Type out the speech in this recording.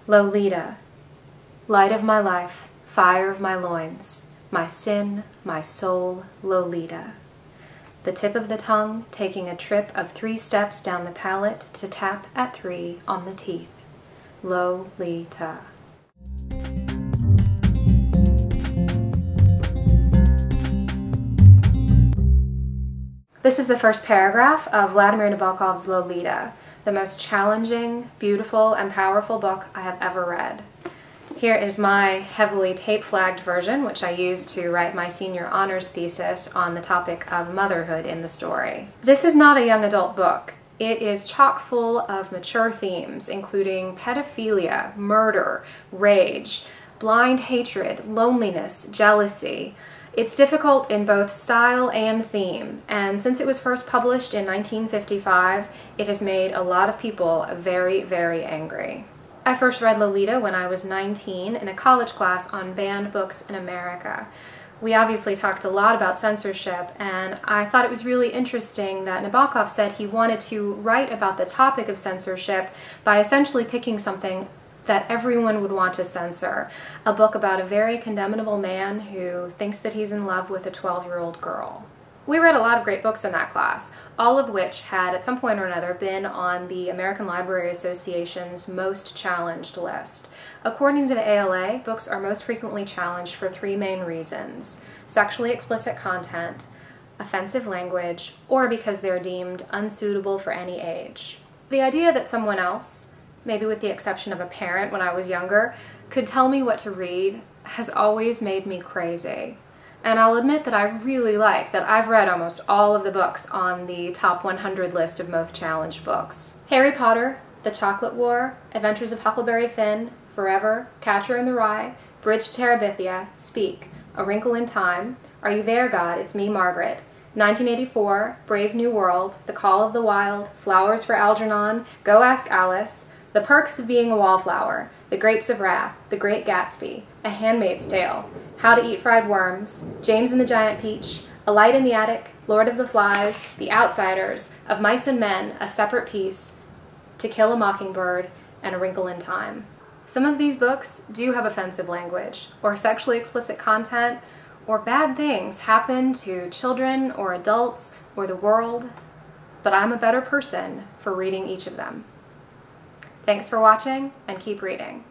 Lolita, light of my life, fire of my loins, my sin, my soul, Lolita. The tip of the tongue taking a trip of 3 steps down the palate to tap at 3 on the teeth. Lolita. This is the first paragraph of Vladimir Nabokov's Lolita, the most challenging, beautiful, and powerful book I have ever read. Here is my heavily tape-flagged version, which I used to write my senior honors thesis on the topic of motherhood in the story. This is not a young adult book. It is chock full of mature themes, including pedophilia, murder, rage, blind hatred, loneliness, jealousy. It's difficult in both style and theme, and since it was first published in 1955, it has made a lot of people very, very angry. I first read Lolita when I was 19 in a college class on banned books in America. We obviously talked a lot about censorship, and I thought it was really interesting that Nabokov said he wanted to write about the topic of censorship by essentially picking something that everyone would want to censor, a book about a very condemnable man who thinks that he's in love with a 12-year-old girl. We read a lot of great books in that class, all of which had at some point or another been on the American Library Association's most challenged list. According to the ALA, books are most frequently challenged for 3 main reasons: sexually explicit content, offensive language, or because they're deemed unsuitable for any age. The idea that someone else, maybe with the exception of a parent when I was younger, could tell me what to read has always made me crazy. And I'll admit that I really like that I've read almost all of the books on the top 100 list of most challenged books. Harry Potter, The Chocolate War, Adventures of Huckleberry Finn, Forever, Catcher in the Rye, Bridge to Terabithia, Speak, A Wrinkle in Time, Are You There, God? It's Me, Margaret, 1984, Brave New World, The Call of the Wild, Flowers for Algernon, Go Ask Alice, The Perks of Being a Wallflower, The Grapes of Wrath, The Great Gatsby, A Handmaid's Tale, How to Eat Fried Worms, James and the Giant Peach, A Light in the Attic, Lord of the Flies, The Outsiders, Of Mice and Men, A Separate Piece, To Kill a Mockingbird, and A Wrinkle in Time. Some of these books do have offensive language, or sexually explicit content, or bad things happen to children or adults or the world, but I'm a better person for reading each of them. Thanks for watching, and keep reading.